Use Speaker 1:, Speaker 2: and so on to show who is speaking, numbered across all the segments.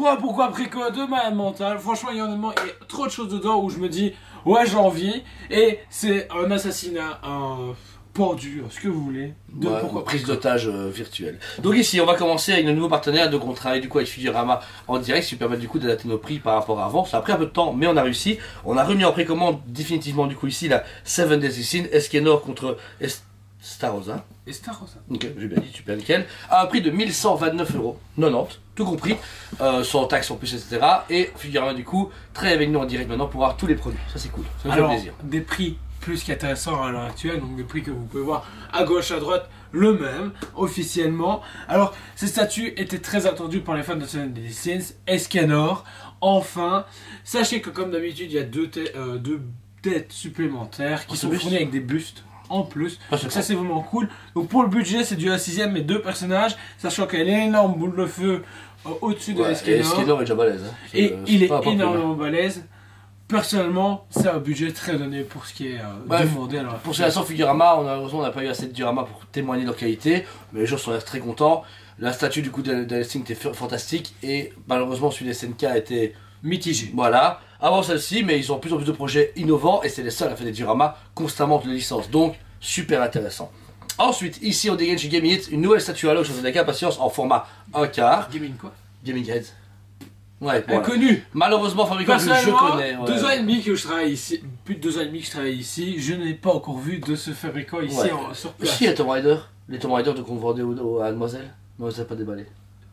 Speaker 1: Demandez-moi pourquoi préco de malade mental. Franchement, il y a trop de choses dedans où je me dis, ouais, j'ai envie. Et c'est un assassinat, un pendu, ce que vous voulez.
Speaker 2: Pourquoi prise d'otage virtuelle. Donc ici, on va commencer avec nos nouveaux partenaires. Donc on travaille du coup avec Figurama en direct, ce qui permet du coup d'adapter nos prix par rapport à avant. Ça a pris un peu de temps, mais on a réussi. On a remis en précommande définitivement du coup ici la 7 Days Sin Escanor contre Starosa.
Speaker 1: Starosa.
Speaker 2: Ok, j'ai bien dit, super nickel. À un prix de 1129,90€, tout compris, sans taxes en plus, etc. Et Figurama du coup, travaille avec nous en direct maintenant pour voir tous les produits. Ça c'est cool, ça me fait plaisir.
Speaker 1: Des prix plus qu'intéressants à l'heure actuelle, donc des prix que vous pouvez voir à gauche, à droite, le même, officiellement. Alors, ces statues étaient très attendues par les fans de Seven Deadly Sins. Escanor, enfin. Sachez que comme d'habitude, il y a deux têtes supplémentaires qui sont fournies avec des bustes en plus. Donc ça c'est vraiment cool. Donc pour le budget, c'est du 6ème, mais 2 personnages, sachant qu'elle est une énorme boule de feu au-dessus de l'Escanor.
Speaker 2: Escanor est déjà balèze. Hein.
Speaker 1: Et il est énormément balèze. Personnellement, c'est un budget très donné pour ce qui est demandé. Alors,
Speaker 2: pour ces versions Figurama, heureusement on n'a pas eu assez de diorama pour témoigner de leur qualité, mais les gens sont très contents. La statue du coup de était fantastique et malheureusement celui des SNK était
Speaker 1: mitigé.
Speaker 2: Voilà, avant celle-ci, mais ils ont de plus en plus de projets innovants et c'est les seuls à faire des dioramas constamment de licence, donc super intéressant. Ensuite, ici on dégaine chez Gaming Hit une nouvelle statue Halo, je vous ai impatience en format 1/4.
Speaker 1: Gaming quoi?
Speaker 2: Gaming Heads. Ouais,
Speaker 1: inconnu.
Speaker 2: Malheureusement, fabricant que je connais.
Speaker 1: 2 ans et demi que je travaille ici, plus de 2 ans et demi que je travaille ici, je n'ai pas encore vu de ce fabricant ici sur place.
Speaker 2: Si, il y a Tomb Raider, les Tomb Raider qu'on vendait à Mademoiselle, mais ça n'a pas déballé.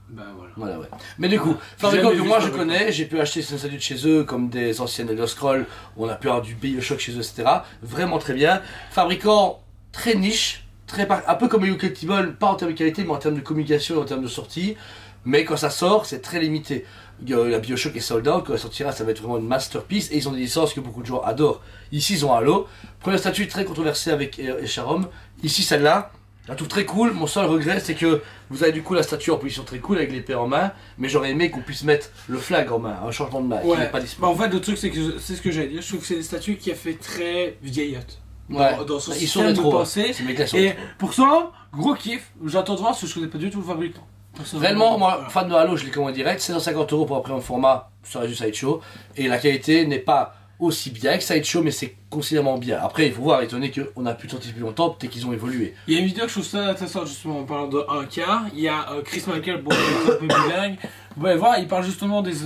Speaker 1: Ben voilà.
Speaker 2: Voilà, ouais. Mais du coup, fabricant que moi je connais, j'ai pu acheter ces statues de chez eux, comme des anciennes Elder Scrolls, on a pu avoir du Bioshock chez eux, etc. Vraiment très bien. Fabricant très niche, un peu comme UK Tibble, pas en termes de qualité, mais en termes de communication et en termes de sortie. Mais quand ça sort, c'est très limité. La Bioshock est sold out, quand elle sortira, ça va être vraiment une masterpiece et ils ont des licences que beaucoup de gens adorent. Ici, ils ont Halo. Première statue très controversée avec Echarom. Ici, celle-là, je la trouve très cool. Mon seul regret, c'est que vous avez du coup la statue en position très cool avec l'épée en main, mais j'aurais aimé qu'on puisse mettre le flag en main, un changement de main qui n'est pas disponible.
Speaker 1: En fait, le truc, c'est que c'est ce que j'allais dire. Je trouve que c'est une statue qui a fait très vieillotte. Dans son
Speaker 2: ils
Speaker 1: système
Speaker 2: sont
Speaker 1: de pensée. Et pour ça, gros kiff. J'attends de voir parce que je connais pas du tout le fabricant.
Speaker 2: Réellement, moi, fan de Halo, je l'ai commandé direct, 750€ pour après un format sur du Sideshow, et la qualité n'est pas aussi bien que Sideshow, mais c'est considérablement bien. Après, il faut voir, étonné qu'on a pu sortir depuis longtemps, peut-être qu'ils ont évolué.
Speaker 1: Il y a une vidéo que je trouve ça intéressant justement en parlant de 1/4. Il y a Chris Michael, bon, un peu bilingue. Vous pouvez voir, il parle justement des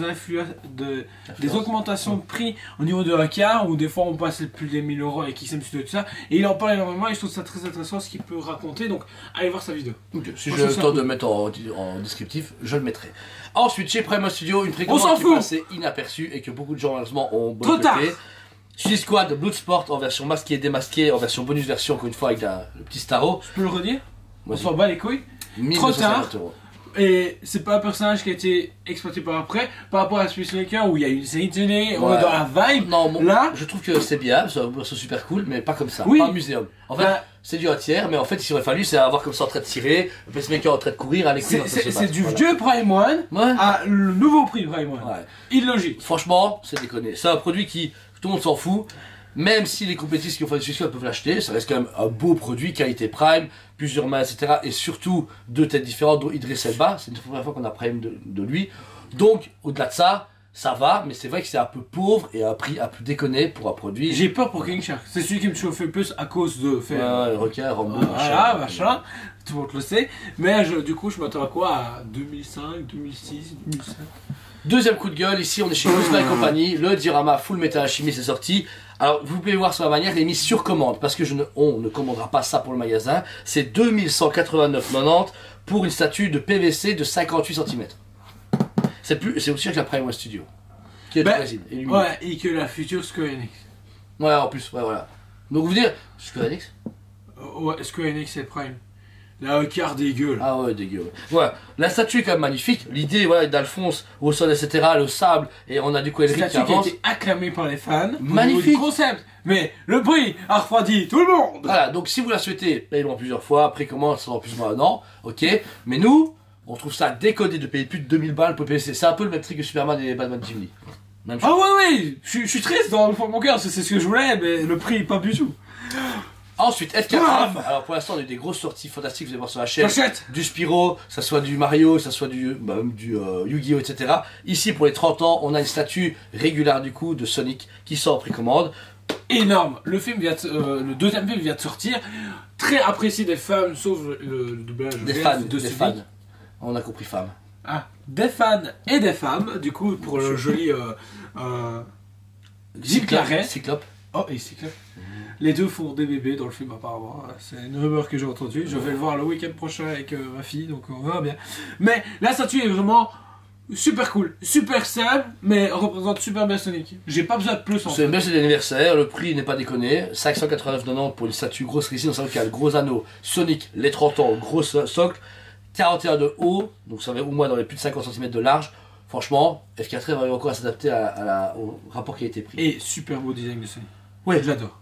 Speaker 1: augmentations de prix au niveau de 1/4, où des fois on passe plus des 1000€ avec XM Studio et tout ça. Et il en parle énormément et je trouve ça très intéressant ce qu'il peut raconter. Donc allez voir sa vidéo.
Speaker 2: Okay. Si j'ai le temps de mettre en descriptif, je le mettrai. Ensuite, chez Prima Studio, une précommande qui est passée inaperçue et que beaucoup de gens malheureusement ont boycotté. Suicide Squad Bloodsport en version masquée et démasquée, en version bonus version, encore une fois avec le petit Starro.
Speaker 1: Je peux le redire? On s'en bat les couilles.
Speaker 2: 1250 €.
Speaker 1: Et c'est pas un personnage qui a été exploité par après, par rapport à Space Maker où il y a une série télé, on est dans la vibe.
Speaker 2: Non, bon,
Speaker 1: là,
Speaker 2: je trouve que c'est bien, c'est super cool, mais pas comme ça,
Speaker 1: oui.
Speaker 2: pas un muséum. En fait, c'est du 1/3, mais en fait, il aurait fallu, c'est avoir comme ça en train de tirer, le pacemaker en train de courir, aller courir.
Speaker 1: C'est du vieux Prime One à le nouveau prix Prime One. Illogique.
Speaker 2: Franchement, c'est déconné. C'est un produit qui, tout le monde s'en fout. Même si les compétitions qui ont fait du succès peuvent l'acheter, ça reste quand même un beau produit, qualité Prime, plusieurs mains, etc. Et surtout, 2 têtes différentes, dont Idris Elba. C'est une première fois qu'on a Prime de lui. Donc, au-delà de ça, ça va, mais c'est vrai que c'est un peu pauvre et un prix un peu déconné pour un produit.
Speaker 1: J'ai peur pour King Shark. C'est celui qui me chauffait le plus à cause de faire.
Speaker 2: Requin, Rambo,
Speaker 1: machin. Tout le monde le sait. Mais du coup, je m'attends à quoi? À 2005, 2006, 2007.
Speaker 2: Deuxième coup de gueule, ici on est chez Guzman Company, le diorama Full Metal Alchemist est sorti. Alors vous pouvez voir sur la manière, il est mis sur commande parce que on ne commandera pas ça pour le magasin. C'est 2189,90 pour une statue de PVC de 58 cm. C'est aussi cher que la Prime One Studio, qui est de résine.
Speaker 1: Et que la future Square Enix.
Speaker 2: Ouais, en plus, voilà. Donc vous dire, Square Enix
Speaker 1: Ouais, Square Enix c'est Prime. La carte dégueu.
Speaker 2: Ah ouais, dégueu. Voilà. La statue est quand même magnifique. L'idée d'Alphonse au sol, etc., le sable, et on a du coup Elric qui avance.
Speaker 1: A été acclamée par les fans.
Speaker 2: Magnifique.
Speaker 1: Concept. Mais le prix a refroidi tout le monde.
Speaker 2: Voilà, donc si vous la souhaitez, payez-le plusieurs fois, précommande, ça dans plus ou moins un an, ok. Mais nous, on trouve ça décodé de payer plus de 2000 balles pour PVC. C'est un peu le même truc que Superman et Batman Jim Lee.
Speaker 1: Ah ouais, je suis triste dans le fond de mon cœur, c'est ce que je voulais, mais le prix, pas du tout.
Speaker 2: Ensuite, FK-Craft. Alors pour l'instant, on a eu des grosses sorties fantastiques, vous allez voir sur la chaîne. Du Spyro, ça soit du Mario, ça soit du Yu-Gi-Oh, etc. Ici, pour les 30 ans, on a une statue régulière du coup de Sonic qui sort en précommande.
Speaker 1: Énorme. Le deuxième film vient de sortir. Très apprécié des fans, sauf le doublage
Speaker 2: des fans. On a compris femmes.
Speaker 1: Ah, des fans et des femmes, du coup, pour le joli
Speaker 2: Cyclope.
Speaker 1: Oh, et Cyclope. Les deux font des bébés dans le film apparemment. C'est une rumeur que j'ai entendue. Je vais le voir le week-end prochain avec ma fille, donc on verra bien. Mais la statue est vraiment super cool, super simple, mais représente super bien Sonic. J'ai pas besoin de plus en fait.
Speaker 2: C'est une belle d'anniversaire, le prix n'est pas déconné. 589,90 pour une statue grosse résine, on sait qu'il y a le gros anneau. Sonic, les 30 ans, gros socle. 41 de haut, donc ça va au moins dans les plus de 50 cm de large. Franchement, FK3 va encore à s'adapter au rapport qualité-prix.
Speaker 1: Et super beau design de Sonic.
Speaker 2: Ouais,
Speaker 1: j'adore.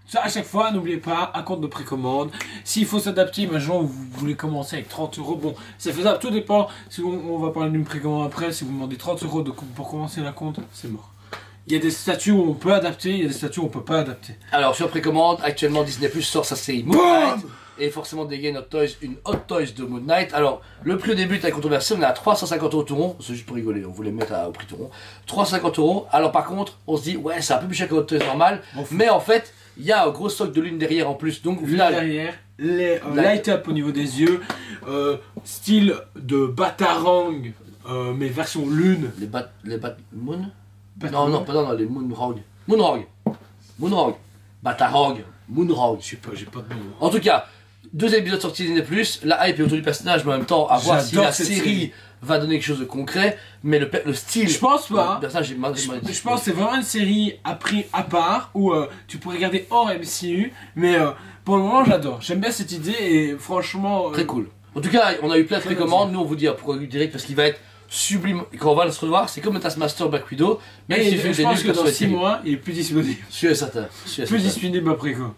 Speaker 1: Ça, à chaque fois, n'oubliez pas, un compte de précommande. S'il faut s'adapter, imaginons vous voulez commencer avec 30 €. Bon, c'est faisable, tout dépend. Si on va parler d'une précommande après, si vous demandez 30 € pour commencer la compte, c'est mort. Il y a des statuts où on peut adapter, il y a des statuts où on peut pas adapter.
Speaker 2: Alors, sur précommande, actuellement Disney Plus sort sa série Moon Knight. Et forcément dégaine une Hot Toys de Moon Knight. Alors, le prix au début est controversé, on est à 350 € tout rond. C'est juste pour rigoler, on voulait mettre au prix tout rond. 350 €. Alors, par contre, on se dit, ouais, c'est un peu plus cher que Hot Toys normal. Mais en fait, il y a un gros stock de lune derrière en plus. Donc, au final.
Speaker 1: Derrière, les light up au niveau des yeux, style de Batarang, mais version lune.
Speaker 2: Les Moon Non, pardon, les Moonrog. Moonrog. Batarang. Moonrog.
Speaker 1: Je sais pas, j'ai pas de nom.
Speaker 2: En tout cas. Deuxième épisode sorti Disney+, la hype est autour du personnage, mais en même temps, à voir si la série va donner quelque chose de concret, mais le style...
Speaker 1: Je pense pas.
Speaker 2: Je
Speaker 1: pense que c'est vraiment une série à prix à part, où tu pourrais regarder hors MCU, mais pour le moment j'adore. J'aime bien cette idée et franchement...
Speaker 2: Très cool. En tout cas, on a eu plein de précommandes, nous on vous dit pourquoi direct, parce qu'il va être sublime. Quand on va se revoir, c'est comme le Taskmaster Black Widow,
Speaker 1: mais je pense que dans 6 mois, il est plus disponible.
Speaker 2: Je suis certain.
Speaker 1: Plus disponible après quoi.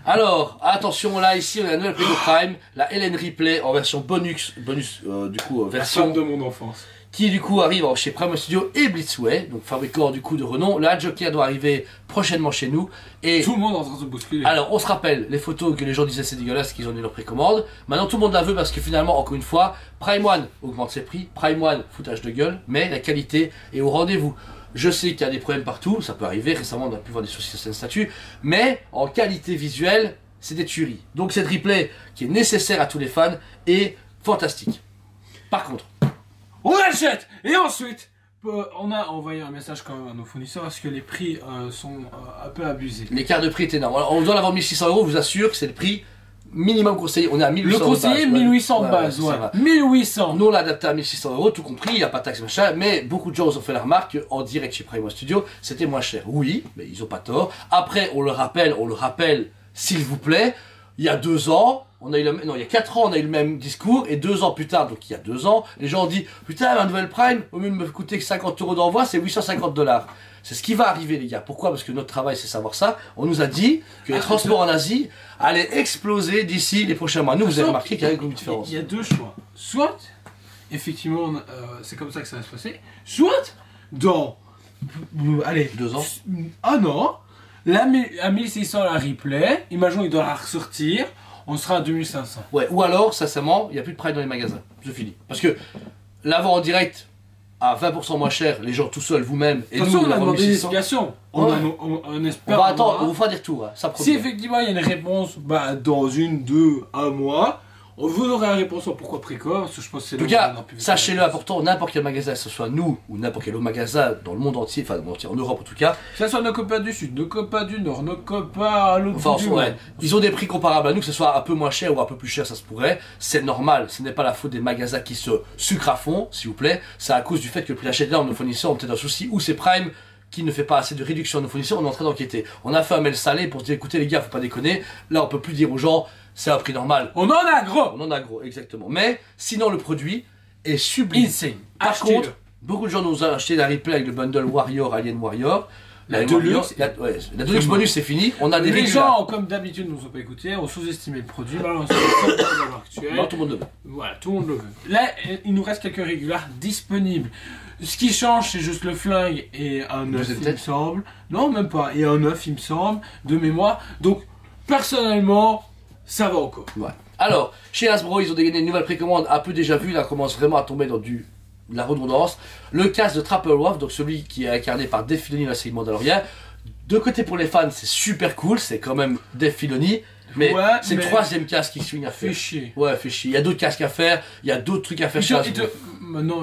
Speaker 2: Alors, attention, là, ici, on a la nouvelle Play-Doh Prime, la Ellen Ripley en version bonus, du coup, version
Speaker 1: de mon enfance.
Speaker 2: Qui, du coup, arrive chez Prime Studio et Blitzway, donc fabricant, du coup, de renom. La Joker doit arriver prochainement chez nous. Et
Speaker 1: tout le monde est en train de se bousculer.
Speaker 2: Alors, on se rappelle, les photos que les gens disaient c'est dégueulasse, qu'ils ont eu leur précommande. Maintenant, tout le monde la veut parce que finalement, encore une fois, Prime One augmente ses prix. Prime One, foutage de gueule, mais la qualité est au rendez-vous. Je sais qu'il y a des problèmes partout, ça peut arriver, récemment on a pu voir des soucis sur certaines statues, mais en qualité visuelle, c'est des tueries. Donc cette replay qui est nécessaire à tous les fans est fantastique. Par contre,
Speaker 1: on achète. Et ensuite, on a envoyé un message quand même à nos fournisseurs parce que les prix sont un peu abusés.
Speaker 2: L'écart de prix est énorme. Alors, on doit l'avoir 1600 €, je vous assure que c'est le prix minimum conseillé. On est à 1800 €.
Speaker 1: Le conseiller 1800 de base, ouais. 1800.
Speaker 2: Nous on l'a adapté à 1600 €, tout compris, il n'y a pas de taxe machin, mais beaucoup de gens ont fait la remarque qu'en direct chez Prime Studio, c'était moins cher. Oui, mais ils ont pas tort. Après, on le rappelle, s'il vous plaît, il y a 2 ans, il y a 4 ans, on a eu le même discours, et 2 ans plus tard, donc il y a 2 ans, les gens ont dit, putain, la nouvelle Prime, au lieu de me coûter que 50 € d'envoi, c'est 850 $. C'est ce qui va arriver, les gars. Pourquoi? Parce que notre travail, c'est savoir ça. On nous a dit que les transports en Asie allaient exploser d'ici les prochains mois. Nous, vous avez remarqué qu'il y a une différence.
Speaker 1: Il y a 2 choix. Soit, effectivement, c'est comme ça que ça va se passer. Soit, dans, allez,
Speaker 2: 2 ans.
Speaker 1: Un an, à 1600 la replay, imaginons il doit la ressortir, on sera à 2500.
Speaker 2: Ouais, ou alors, sincèrement, il n'y a plus de Prime dans les magasins. C'est fini. Parce que l'avoir en direct à 20% moins cher, les gens tout seuls, vous-même, et nous,
Speaker 1: on a demandé des explications. On espère.
Speaker 2: On va attendre, on vous fera des retours. Ça
Speaker 1: si effectivement il y a une réponse dans 1, 2, 1 mois, vous aurez la réponse en pourquoi précoce. Je pense que c'est
Speaker 2: en tout cas, sachez-le important, n'importe quel magasin, que ce soit nous ou n'importe quel autre magasin dans le monde entier, enfin en Europe en tout cas.
Speaker 1: Que ce soit nos copains du Sud, nos copains du Nord, nos copains à l'autre bout du monde.
Speaker 2: Ils ont des prix comparables à nous, que ce soit un peu moins cher ou un peu plus cher, ça se pourrait. C'est normal, ce n'est pas la faute des magasins qui se sucrent à fond, s'il vous plaît. C'est à cause du fait que le prix d'achat de nos fournisseurs ont peut-être un souci, ou c'est Prime qui ne fait pas assez de réduction à nos fournisseurs, on est en train d'enquêter. On a fait un mail salé pour dire écoutez les gars, faut pas déconner, là on peut plus dire aux gens c'est un prix normal.
Speaker 1: On en a gros.
Speaker 2: On en a gros, exactement. Mais sinon le produit est sublime.
Speaker 1: Insane.
Speaker 2: Par contre, beaucoup de gens nous ont acheté la replay avec le bundle Warrior, Alien Warrior.
Speaker 1: La Deluxe.
Speaker 2: La Deluxe bonus c'est fini, on a des
Speaker 1: les gens comme d'habitude nous ont pas écouté, ont sous-estimé le produit, maintenant c'est le seul actuel.
Speaker 2: Non, tout le monde le veut.
Speaker 1: Voilà, tout le monde le veut. Là, il nous reste quelques régulars disponibles. Ce qui change, c'est juste le flingue et un œuf, il me semble. Non, même pas. Et un œuf, il me semble, de mémoire. Donc, personnellement, ça va encore.
Speaker 2: Ouais. Alors, chez Hasbro, ils ont dégainé une nouvelle précommande un peu déjà vue, là, commence vraiment à tomber dans de la redondance. Le casque de Trapper Wolf, donc celui qui est incarné par Dave Filoni dans la série Mandalorian. De côté pour les fans, c'est super cool, c'est quand même Dave Filoni. Mais
Speaker 1: Ouais,
Speaker 2: c'est le troisième casque qui swing à faire.
Speaker 1: Fait chier.
Speaker 2: Ouais, fait chier. Il y a d'autres casques à faire, il y a d'autres trucs à faire chez Hasbro.
Speaker 1: Maintenant,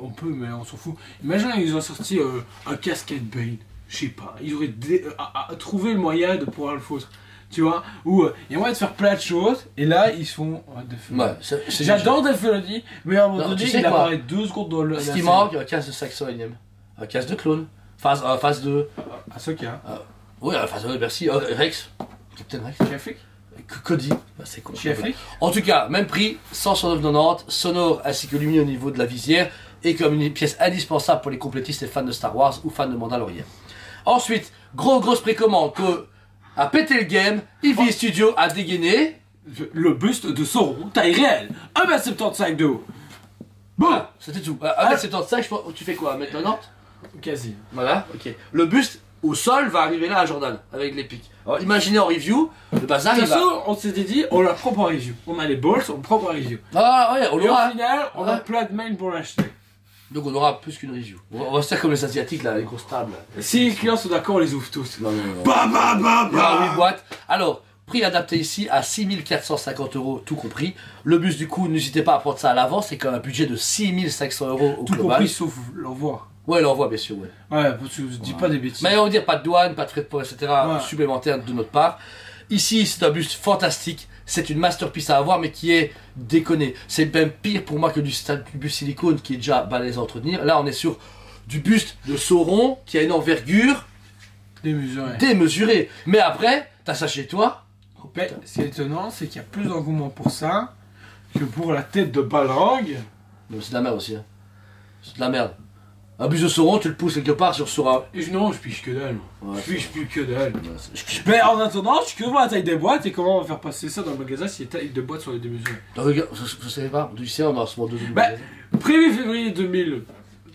Speaker 1: on peut, mais on s'en fout. Imagine, ils ont sorti un casquette Bane. Je sais pas. Ils auraient trouvé le moyen de pouvoir le foutre. Tu vois, où il y a moyen de faire plein de choses, et là ils font
Speaker 2: Ouais,
Speaker 1: j'adore Dave Filoni, mais à un moment donné, il apparaît 2 secondes dans le.
Speaker 2: Ce qui manque, un casque de Saxon énième. Un casque de clone. Phase 2.
Speaker 1: Ahsoka.
Speaker 2: Oui, phase 2, merci. Rex. Captain Rex.
Speaker 1: Chiafik.
Speaker 2: Cody. Bah, c'est con.
Speaker 1: Chiafik.
Speaker 2: En tout cas, même prix, 169,90, sonore ainsi que lumineux au niveau de la visière, et comme une pièce indispensable pour les complétistes et fans de Star Wars ou fans de Mandalorian. Ensuite, grosse précommande que a pété le game, Eevee Studio a dégainé
Speaker 1: le buste de Sauron, taille réelle, 1m75 de haut. Bon,
Speaker 2: c'était tout. 1m75, je pense, tu fais quoi, 1m90?
Speaker 1: Quasi.
Speaker 2: Voilà, ok. Le buste au sol va arriver là à Jordan, avec les pics. Alors imaginez en review, le bazar
Speaker 1: De
Speaker 2: il
Speaker 1: toute
Speaker 2: va...
Speaker 1: façon, on s'était dit, on la prend pour review. On a les balls, on prend pour review.
Speaker 2: Ah ouais, on
Speaker 1: Et au
Speaker 2: l'aura.
Speaker 1: final, on a
Speaker 2: Ouais.
Speaker 1: plein de mails pour l'acheter.
Speaker 2: Donc on aura plus qu'une review. On va se faire comme les asiatiques là, les grosses tables.
Speaker 1: Si les clients sont d'accord, on les ouvre tous.
Speaker 2: Non, non, non.
Speaker 1: Bah bah bah
Speaker 2: Il y aura 8
Speaker 1: bah.
Speaker 2: boîtes. Alors, prix adapté ici à 6450 €, tout compris. Le bus, du coup, n'hésitez pas à prendre ça à l'avance, c'est quand même un budget de 6500 € au
Speaker 1: Tout
Speaker 2: global.
Speaker 1: compris sauf l'envoi.
Speaker 2: Ouais, l'envoi, bien sûr, ouais.
Speaker 1: Ouais, parce que je dis pas des bêtises.
Speaker 2: Mais on va dire pas de douane, pas de frais de port, etc.
Speaker 1: Ouais.
Speaker 2: supplémentaires de notre part. Ici, c'est un buste fantastique. C'est une masterpiece à avoir, mais qui est déconné. C'est même pire pour moi que du buste silicone qui est déjà balèze à entretenir. Là, on est sur du buste de Sauron qui a une envergure
Speaker 1: Démesuré.
Speaker 2: démesurée. Mais après, t'as ça chez toi. Oh,
Speaker 1: Mais
Speaker 2: putain.
Speaker 1: ce qui est étonnant, c'est qu'il y a plus d'engouement pour ça que pour la tête de Balrog.
Speaker 2: Non, c'est de la merde aussi. Hein. C'est de la merde. Un buste de Sauron, tu le pousses quelque part sur un.
Speaker 1: Et non, je piche que dalle.
Speaker 2: Ouais,
Speaker 1: Je piche plus que dalle.
Speaker 2: je-
Speaker 1: Mais en attendant, je suis que voir la taille des boîtes et comment on va faire passer ça dans le magasin si les tailles de boîtes sont les démesurées.
Speaker 2: Regarde, je savais pas. Tu sais, on a souvent deux
Speaker 1: Bah, 1er février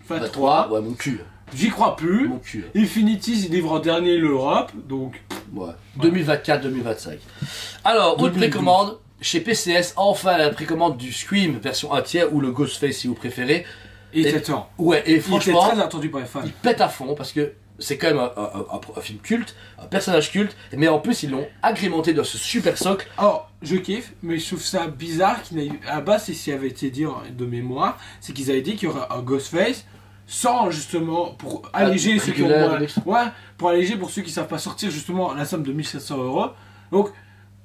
Speaker 1: 2023,
Speaker 2: ouais, mon cul.
Speaker 1: j'y crois plus.
Speaker 2: Mon cul.
Speaker 1: Infinity, ils livrent en dernier l'Europe, donc.
Speaker 2: Ouais. 2024-2025. Alors, autre
Speaker 1: 2012.
Speaker 2: précommande. Chez PCS, enfin la précommande du Scream version 1 tiers ou le Ghostface si vous préférez.
Speaker 1: Et
Speaker 2: Et-
Speaker 1: t'attends.
Speaker 2: Ouais, et
Speaker 1: Il était
Speaker 2: franchement,
Speaker 1: très attendu par les fans.
Speaker 2: il pète à fond parce que c'est quand même un film culte, un personnage culte, mais en plus ils l'ont agrémenté dans ce super socle.
Speaker 1: Alors, je kiffe, mais je trouve ça bizarre qu'il n'ait. À la base, c'est ce qui avait été dit de mémoire, c'est qu'ils avaient dit qu'il y aurait un Ghostface sans justement pour alléger ceux qui ont
Speaker 2: régulaire,
Speaker 1: moins.
Speaker 2: Alex.
Speaker 1: Ouais, pour alléger pour ceux qui savent pas sortir justement la somme de 1700 €. Donc,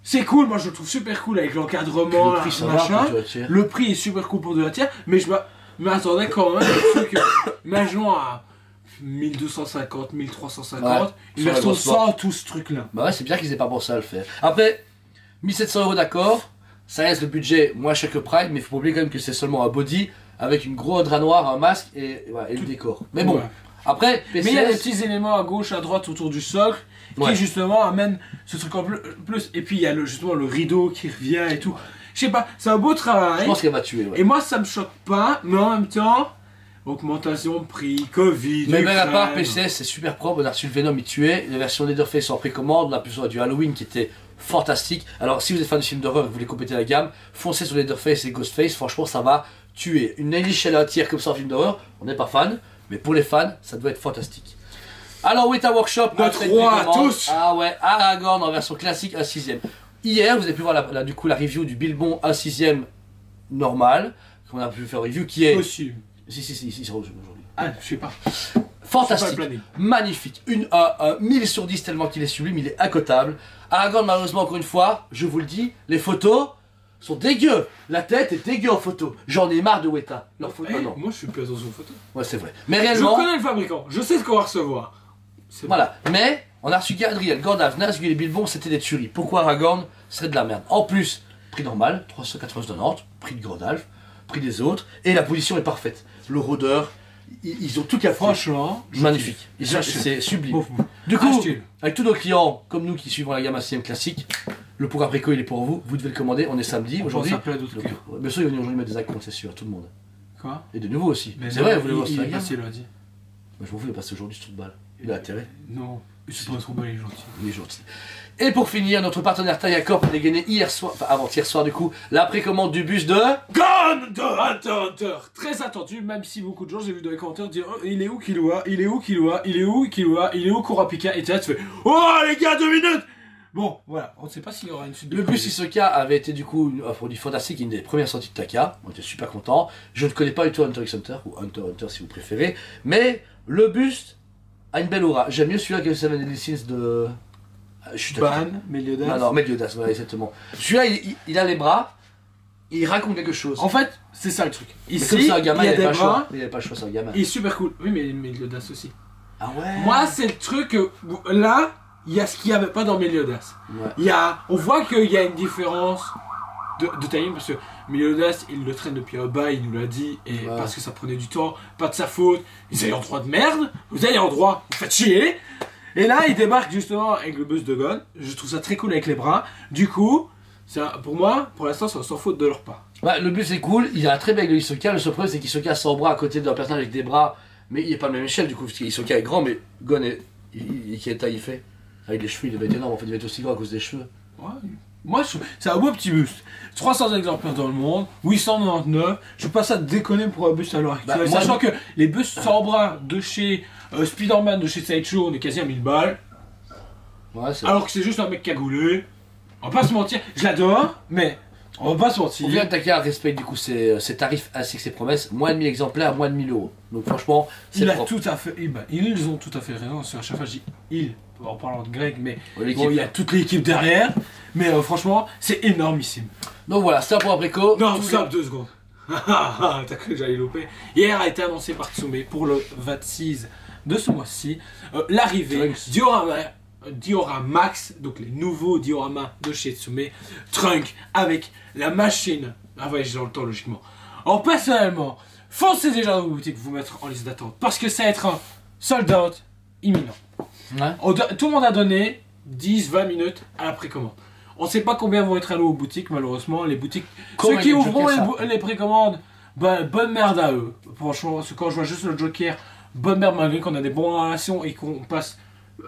Speaker 1: c'est cool, moi je le trouve super cool avec l'encadrement,
Speaker 2: Le prix, ça va,
Speaker 1: machin.
Speaker 2: tu vois, tu sais.
Speaker 1: Le prix est super cool pour 2 la tiers, mais je m'attendais quand même à ceux que. Imaginons à 1250, 1350,
Speaker 2: Ouais,
Speaker 1: une
Speaker 2: sur la
Speaker 1: version
Speaker 2: grosse boîte.
Speaker 1: sans tout ce truc-là.
Speaker 2: Bah ouais, c'est bien qu'ils aient pas pensé à le faire. Après, 1700 € d'accord, ça reste le budget moins cher que Prime, mais il faut pas oublier quand même que c'est seulement un body avec une grosse drap noire, un masque et, voilà, et le décor. Mais bon,
Speaker 1: Ouais.
Speaker 2: après,
Speaker 1: Mais il y a des
Speaker 2: PCS,
Speaker 1: petits éléments à gauche, à droite autour du socle
Speaker 2: Ouais.
Speaker 1: qui justement amènent ce truc en plus. Et puis il y a justement le rideau qui revient et tout. Je sais pas, c'est un beau
Speaker 2: je
Speaker 1: travail.
Speaker 2: pense qu'elle va tuer. Ouais.
Speaker 1: Et moi ça me choque pas, mais en même temps, augmentation de prix, Covid.
Speaker 2: Mais même à
Speaker 1: Ukraine.
Speaker 2: part PCS, c'est super propre. On a reçu le Venom, il tuait. La version Leatherface en précommande. On a pu voir du Halloween qui était fantastique. Alors, si vous êtes fan de films d'horreur et que vous voulez compléter la gamme, foncez sur Leatherface et Ghostface. Franchement, ça va tuer. Une échelle à un tiers comme ça en film d'horreur, on n'est pas fan. Mais pour les fans, ça doit être fantastique. Alors, Weta Workshop,
Speaker 1: Notre
Speaker 2: une
Speaker 1: roi à
Speaker 2: précommande.
Speaker 1: tous.
Speaker 2: Ah ouais, Aragorn en version classique, 1/6. Hier, vous avez pu voir du coup la review du Bilbon 1/6 normal. Qu'on a pu faire review qui est.
Speaker 1: Possible.
Speaker 2: Si, c'est aujourd'hui.
Speaker 1: Ah, je sais pas.
Speaker 2: Fantastique,
Speaker 1: C'est pas le planning.
Speaker 2: magnifique, 1000 sur 10 tellement qu'il est sublime, il est incotable. Aragorn, malheureusement, encore une fois, je vous le dis, les photos sont dégueu. La tête est dégueu en photo. J'en ai marre de Weta. Leur photo,
Speaker 1: Eh,
Speaker 2: non.
Speaker 1: moi je suis plus attention aux photos.
Speaker 2: Ouais, c'est vrai. Mais
Speaker 1: Je
Speaker 2: réellement,
Speaker 1: connais le fabricant, je sais ce qu'on va recevoir. C'est
Speaker 2: voilà. Mais on a reçu Gadriel, Gandalf, Nazgûl et Bilbon, c'était des tueries. Pourquoi Aragorn serait de la merde? En plus, prix normal, 399, prix de Gandalf, prix des autres, et la position est parfaite. Le rôdeur, ils ont tout qu'à faire.
Speaker 1: Franchement,
Speaker 2: Magnifique.
Speaker 1: J'achète.
Speaker 2: C'est sublime.
Speaker 1: Bof, bof.
Speaker 2: Du coup,
Speaker 1: Achetez-le.
Speaker 2: avec tous nos clients, comme nous qui suivons la gamme ACM classique, le pour préco il est pour vous. Vous devez le commander. On est samedi aujourd'hui.
Speaker 1: pense à plein d'autres
Speaker 2: Donc,
Speaker 1: clients.
Speaker 2: bien sûr, ils vont venir aujourd'hui mettre des icônes, c'est sûr, tout le monde.
Speaker 1: Quoi?
Speaker 2: Et de nouveau aussi.
Speaker 1: Mais
Speaker 2: C'est
Speaker 1: non,
Speaker 2: vrai, vous voulez voir
Speaker 1: il
Speaker 2: sur la
Speaker 1: est
Speaker 2: gamme.
Speaker 1: passé lundi.
Speaker 2: Moi, je m'en fous de passer aujourd'hui, ce truc de balle. Il a intérêt.
Speaker 1: Non, c'est pas trop mal, il est gentil.
Speaker 2: Il est gentil. Et pour finir, notre partenaire Tayacorp a dégainé hier soir, enfin avant-hier soir du coup, la précommande du bus de...
Speaker 1: Gone de Hunter x Hunter. Très attendu, même si beaucoup de gens, j'ai vu dans les commentaires dire oh, il est où Killua, il est où Killua, il est où Killua, il est où Kurapika, et là tu fais oh les gars 2 minutes. Bon, voilà, on ne sait pas s'il y aura une suite de...
Speaker 2: Le bus Hisoka avait été du coup un produit fantastique, une des premières sorties de Taka, on était super contents. Je ne connais pas du tout Hunter x Hunter, ou Hunter x Hunter si vous préférez, mais le bus a une belle aura. J'aime mieux celui-là que Seven Deadly Sins de...
Speaker 1: Ban, Meliodas.
Speaker 2: Non, non, Meliodas, voilà, exactement. Celui-là, il a les bras, il raconte quelque chose.
Speaker 1: En fait, c'est ça le truc.
Speaker 2: Ici, comme c'est un gamin,
Speaker 1: il y a
Speaker 2: avait
Speaker 1: des
Speaker 2: pas le choix.
Speaker 1: bras,
Speaker 2: Il avait pas le choix, c'est un gamin.
Speaker 1: il est super cool. Oui, mais Meliodas aussi.
Speaker 2: Ah ouais.
Speaker 1: Moi, c'est le truc, là, il y a ce qu'il n'y avait pas dans Meliodas.
Speaker 2: Ouais.
Speaker 1: Il y a, on voit qu'il y a une différence de timing, parce que Meliodas, il le traîne depuis un bas, il nous l'a dit, et
Speaker 2: Ouais.
Speaker 1: parce que ça prenait du temps, pas de sa faute. Les ayants droit de merde, vous ayants droit, vous faites chier. Et là, il débarque justement avec le bus de Gon. Je trouve ça très cool avec les bras. Du coup, pour moi, pour l'instant, c'est sans faute de leur part.
Speaker 2: Ouais, le bus est cool, il a un très bel de Hisoka. Le seul problème, c'est qu'Hisoka sans bras à côté d'un personnage avec des bras, mais il est pas de la même échelle du coup, parce qu'Hisoka est grand, mais Gon est. Quelle taille il fait? Avec les cheveux, il devait être énorme, en fait, il devait être aussi grand à cause des cheveux.
Speaker 1: Ouais. Moi, c'est un beau petit bus. 300 exemplaires dans le monde, 899. Je passe à déconner pour un bus à l'heure actuelle.
Speaker 2: Bah,
Speaker 1: sachant que les bus sans bras de chez Spider-Man, de chez Sideshow, on est quasi à 1000 balles.
Speaker 2: Ouais, c'est.
Speaker 1: Alors que c'est juste un mec cagoulé. On va pas se mentir, je l'adore, mais on va pas se mentir.
Speaker 2: On vient de Taka respecte du coup ses tarifs ainsi que ses promesses, moins de 1000 exemplaires, moins de 1000 euros. Donc franchement, c'est
Speaker 1: Il a
Speaker 2: propre.
Speaker 1: tout à fait. Ils ont tout à fait raison. À chaque fois, je dis il, en parlant de Greg, mais
Speaker 2: Ouais,
Speaker 1: bon, il y a toute l'équipe derrière. Mais franchement, c'est énormissime.
Speaker 2: Donc voilà, c'était un point préco.
Speaker 1: Non,
Speaker 2: Tous
Speaker 1: stop 2 secondes. T'as cru que j'allais louper. Hier a été annoncé par Tsume pour le 26 de ce mois-ci l'arrivée Dioramax, donc les nouveaux dioramas de chez Tsume, Trunk avec la machine. Ah ouais, j'ai dans le temps logiquement. Alors personnellement, foncez déjà dans vos boutiques vous mettre en liste d'attente parce que ça va être un sold out imminent.
Speaker 2: Ouais.
Speaker 1: Tout le monde a donné 10-20 minutes à la précommande. On ne sait pas combien vont être allés aux boutiques, malheureusement. Les boutiques,
Speaker 2: Combien
Speaker 1: ceux qui
Speaker 2: de
Speaker 1: ouvront
Speaker 2: Joker,
Speaker 1: les précommandes, bah, bonne merde à eux. Franchement, quand je vois juste le Joker, bonne merde malgré qu'on a des bonnes relations et qu'on passe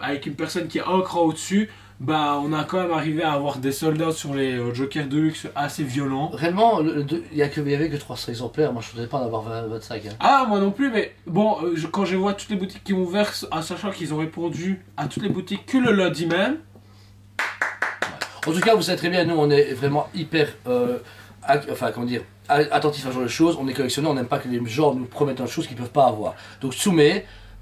Speaker 1: avec une personne qui est un cran au-dessus, bah on a quand même arrivé à avoir des soldats sur les Jokers de luxe assez violents.
Speaker 2: Réellement, il y avait que 300 exemplaires, moi je ne voudrais pas en avoir 25. Hein.
Speaker 1: Ah, moi non plus, mais bon, quand je vois toutes les boutiques qui ont ouvert, en sachant qu'ils ont répondu à toutes les boutiques que le lundi même.
Speaker 2: En tout cas, vous savez très bien, nous on est vraiment hyper attentifs à ce genre de choses. On est collectionneurs, on n'aime pas que les gens nous promettent des choses qu'ils ne peuvent pas avoir. Donc Tsume,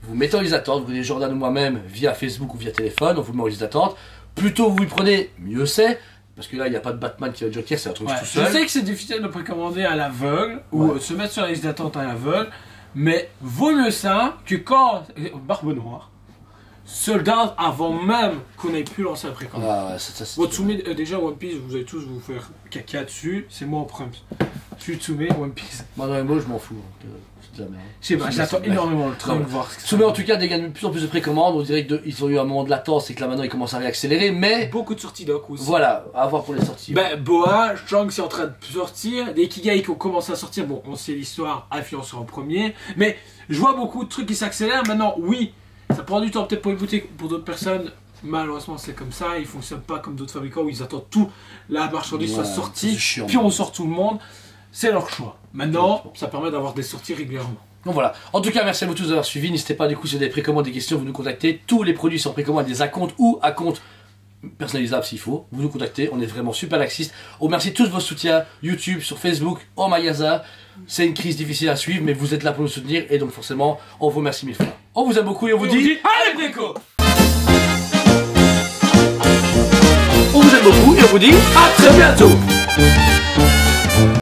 Speaker 2: vous mettez en liste d'attente, vous voyez Jordan ou moi-même via Facebook ou via téléphone, on vous met en liste d'attente. Plutôt vous y prenez, mieux c'est. Parce que là, il n'y a pas de Batman qui va Joker, c'est un truc tout
Speaker 1: Je
Speaker 2: seul.
Speaker 1: sais que c'est difficile de précommander à l'aveugle ou se mettre sur la liste d'attente à l'aveugle, mais vaut mieux ça que quand Barbe Noire sold out avant même qu'on ait pu lancer la précommande.
Speaker 2: Ah ouais, ça,
Speaker 1: Bon, Tsume, déjà One Piece, vous allez tous vous faire caca dessus, c'est moi en premier. Je suis Tsume, One Piece.
Speaker 2: Moi dans les mots, je m'en fous. Donc, c'est de la merde.
Speaker 1: Je sais pas, j'attends énormément le train de voir ce que ça
Speaker 2: Tsume en
Speaker 1: va
Speaker 2: tout cas dégaine de plus en plus de précommandes. On dirait qu'ils ont eu un moment de latence et que là maintenant ils commencent à réaccélérer, mais
Speaker 1: donner. Beaucoup de sorties doc aussi.
Speaker 2: voilà, à voir pour les sorties.
Speaker 1: Ben, Boa, Shanks c'est en train de sortir, des Ikigai qui ont commencé à sortir, bon, on sait l'histoire, influenceur en premier, mais je vois beaucoup de trucs qui s'accélèrent. Maintenant, oui, ça prend du temps peut-être pour une boutique, pour d'autres personnes, malheureusement c'est comme ça, ils fonctionnent pas comme d'autres fabricants où ils attendent tout, la marchandise soit sortie,
Speaker 2: c'est chiant.
Speaker 1: puis on sort tout le monde, c'est leur choix. Maintenant, ça permet d'avoir des sorties régulièrement.
Speaker 2: Donc voilà. En tout cas, merci à vous tous d'avoir suivi. N'hésitez pas du coup si vous avez des précommandes, des questions, vous nous contactez. Tous les produits sont précommandés, des acomptes ou acomptes personnalisables s'il faut. Vous nous contactez, on est vraiment super laxiste. On remercie tous vos soutiens, YouTube, sur Facebook, en magasin. C'est une crise difficile à suivre, mais vous êtes là pour nous soutenir et donc forcément, on vous remercie mille fois. On vous aime beaucoup et on vous dit
Speaker 1: allez Déco!
Speaker 2: on vous aime beaucoup et on vous dit à très bientôt.